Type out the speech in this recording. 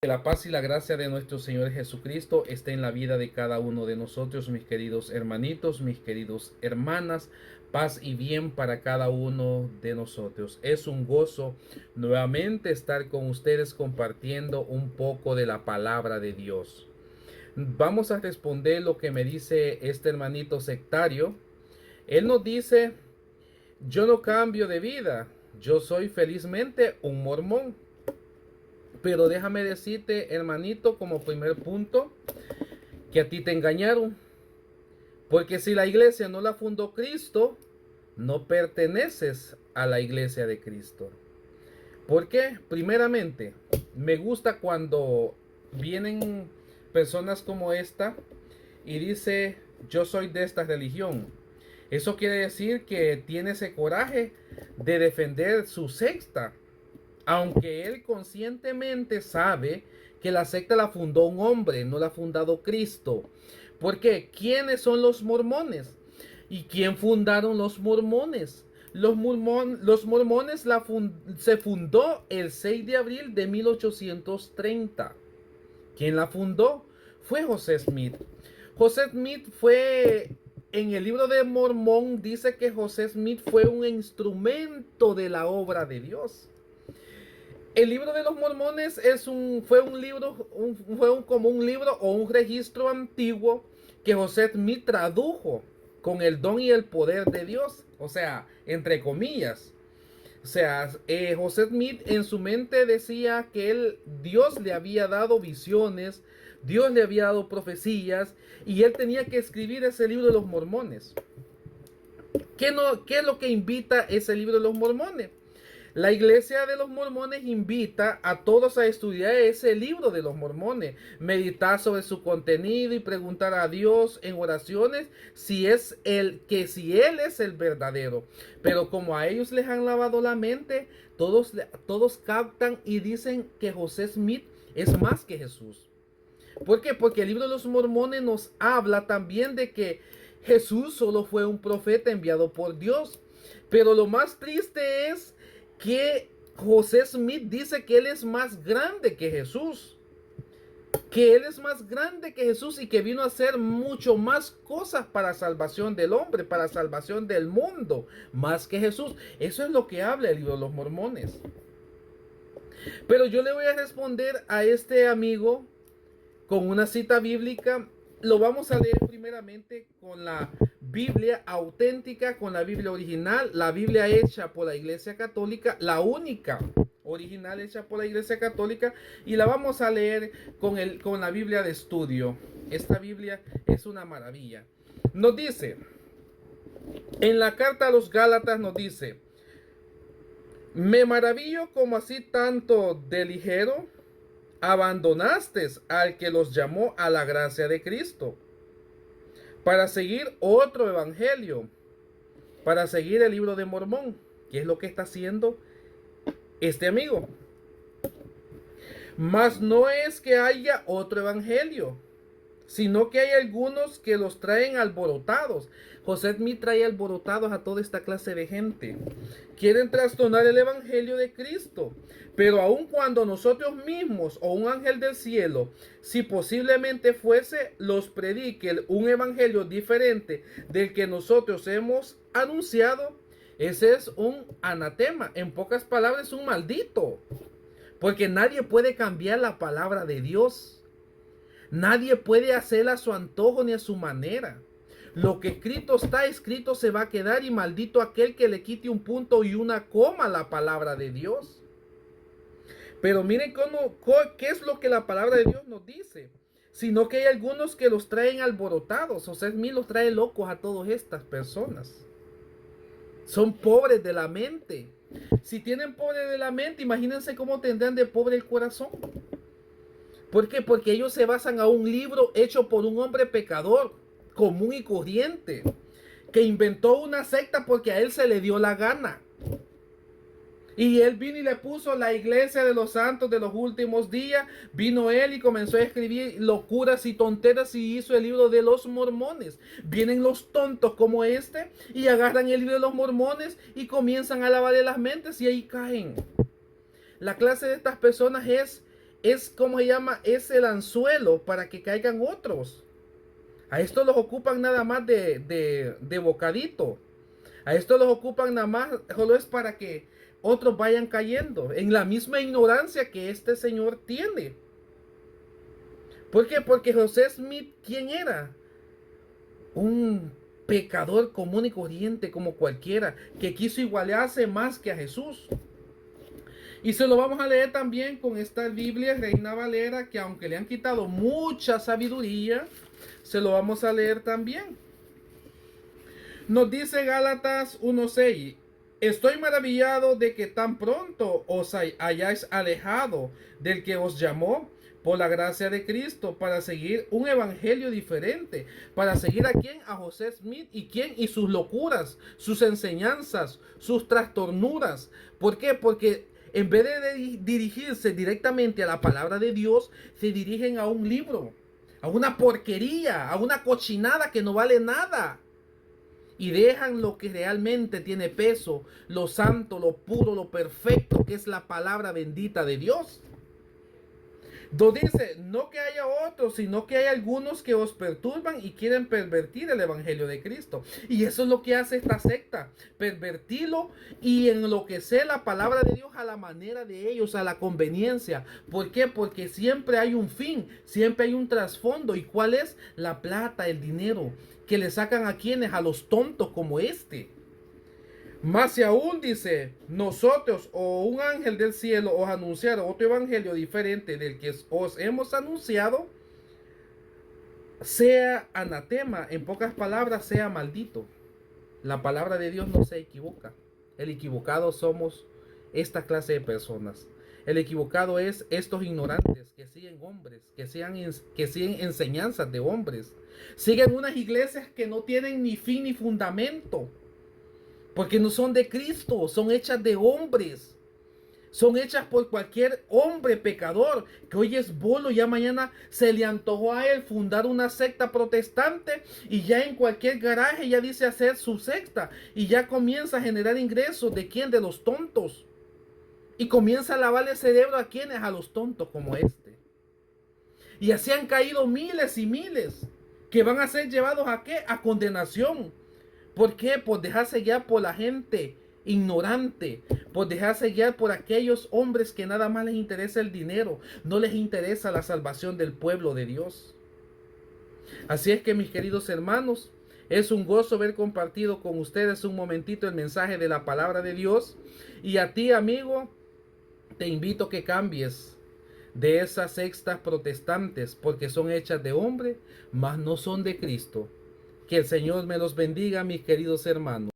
Que la paz y la gracia de nuestro Señor Jesucristo esté en la vida de cada uno de nosotros, mis queridos hermanitos, mis queridos hermanas. Paz y bien para cada uno de nosotros. Es un gozo nuevamente estar con ustedes compartiendo un poco de la palabra de Dios. Vamos a responder lo que me dice este hermanito sectario. Él nos dice: yo no cambio de vida, yo soy felizmente un mormón. Pero déjame decirte, hermanito, como primer punto, que a ti te engañaron. Porque si la iglesia no la fundó Cristo, no perteneces a la iglesia de Cristo. ¿Por qué? Primeramente, me gusta cuando vienen personas como esta y dice: yo soy de esta religión. Eso quiere decir que tiene ese coraje de defender su secta, aunque él conscientemente sabe que la secta la fundó un hombre, no la ha fundado Cristo. ¿Por qué? ¿Quiénes son los mormones? ¿Y quién fundaron los mormones? Los mormones se fundó el 6 de abril de 1830. ¿Quién la fundó? Fue José Smith. José Smith fue, en el libro de Mormón dice que José Smith fue un instrumento de la obra de Dios. El libro de los mormones fue un libro, como un libro o un registro antiguo que José Smith tradujo con el don y el poder de Dios. O sea, entre comillas. O sea, José Smith en su mente decía que Dios le había dado visiones, Dios le había dado profecías y él tenía que escribir ese libro de los mormones. ¿Qué es lo que invita ese libro de los mormones? La iglesia de los mormones invita a todos a estudiar ese libro de los mormones, meditar sobre su contenido y preguntar a Dios en oraciones si Él es el verdadero. Pero como a ellos les han lavado la mente, todos captan y dicen que José Smith es más que Jesús. ¿Por qué? Porque el libro de los mormones nos habla también de que Jesús solo fue un profeta enviado por Dios. Pero lo más triste es que José Smith dice que él es más grande que Jesús. Que él es más grande que Jesús y que vino a hacer mucho más cosas para salvación del hombre, para salvación del mundo, más que Jesús. Eso es lo que habla el libro de los mormones. Pero yo le voy a responder a este amigo con una cita bíblica. Lo vamos a leer primeramente con la Biblia auténtica, con la Biblia original, la Biblia hecha por la Iglesia Católica, la única original hecha por la Iglesia Católica, y la vamos a leer con la Biblia de estudio. Esta Biblia es una maravilla. Nos dice, en la carta a los Gálatas nos dice: me maravillo como así tanto de ligero abandonaste al que los llamó a la gracia de Cristo, para seguir otro evangelio, para seguir el libro de Mormón, que es lo que está haciendo este amigo. Mas no es que haya otro evangelio, sino que hay algunos que los traen alborotados. José Smith trae alborotados a toda esta clase de gente. Quieren trastornar el evangelio de Cristo. Pero aun cuando nosotros mismos o un ángel del cielo, si posiblemente fuese, los predique un evangelio diferente del que nosotros hemos anunciado, ese es un anatema. En pocas palabras, un maldito. Porque nadie puede cambiar la palabra de Dios. Nadie puede hacerla a su antojo ni a su manera. Lo que escrito está, escrito se va a quedar, y maldito aquel que le quite un punto y una coma a la palabra de Dios. Pero miren qué es lo que la palabra de Dios nos dice. Sino que hay algunos que los traen alborotados. O sea, Smith los trae locos a todas estas personas. Son pobres de la mente. Si tienen pobre de la mente, imagínense cómo tendrán de pobre el corazón. ¿Por qué? Porque ellos se basan a un libro hecho por un hombre pecador, común y corriente, que inventó una secta porque a él se le dio la gana. Y él vino y le puso la iglesia de los santos de los últimos días. Vino él y comenzó a escribir locuras y tonteras y hizo el libro de los mormones. Vienen los tontos como este y agarran el libro de los mormones y comienzan a lavarle las mentes y ahí caen. La clase de estas personas es es como se llama, es el anzuelo para que caigan otros. A estos los ocupan nada más de bocadito. A estos los ocupan nada más, solo es para que otros vayan cayendo en la misma ignorancia que este señor tiene. ¿Por qué? Porque José Smith, ¿quién era? Un pecador común y corriente como cualquiera, que quiso igualarse más que a Jesús. Y se lo vamos a leer también con esta Biblia Reina Valera, que aunque le han quitado mucha sabiduría, se lo vamos a leer también. Nos dice Gálatas 1:6: estoy maravillado de que tan pronto os hayáis alejado del que os llamó por la gracia de Cristo para seguir un evangelio diferente, para seguir a quién, a José Smith, y quién, y sus locuras, sus enseñanzas, sus trastornuras. ¿Por qué? Porque en vez de dirigirse directamente a la palabra de Dios, se dirigen a un libro, a una porquería, a una cochinada que no vale nada. Y dejan lo que realmente tiene peso, lo santo, lo puro, lo perfecto, que es la palabra bendita de Dios. Donde dice, no que haya otros, sino que hay algunos que os perturban y quieren pervertir el evangelio de Cristo. Y eso es lo que hace esta secta, pervertirlo y enloquecer la palabra de Dios a la manera de ellos, a la conveniencia. ¿Por qué? Porque siempre hay un fin, siempre hay un trasfondo. ¿Y cuál es? La plata, el dinero, que le sacan a quienes, a los tontos como este. Más si aún dice, nosotros o un ángel del cielo os anunciaron otro evangelio diferente del que os hemos anunciado, sea anatema, en pocas palabras, sea maldito. La palabra de Dios no se equivoca. El equivocado somos esta clase de personas. El equivocado es estos ignorantes que siguen hombres, que siguen enseñanzas de hombres. Siguen unas iglesias que no tienen ni fin ni fundamento. Porque no son de Cristo, son hechas de hombres. Son hechas por cualquier hombre pecador que hoy es bolo, ya mañana se le antojó a él fundar una secta protestante y ya en cualquier garaje ya dice hacer su secta y ya comienza a generar ingresos. ¿De quién? De los tontos. Y comienza a lavarle el cerebro a quienes, a los tontos como este. Y así han caído miles y miles que van a ser llevados a ¿qué? A condenación. ¿Por qué? Por dejarse guiar por la gente ignorante, por dejarse guiar por aquellos hombres que nada más les interesa el dinero, no les interesa la salvación del pueblo de Dios. Así es que, mis queridos hermanos, es un gozo haber compartido con ustedes un momentito el mensaje de la palabra de Dios. Y a ti, amigo, te invito a que cambies de esas sectas protestantes, porque son hechas de hombre, mas no son de Cristo. Que el Señor me los bendiga, mis queridos hermanos.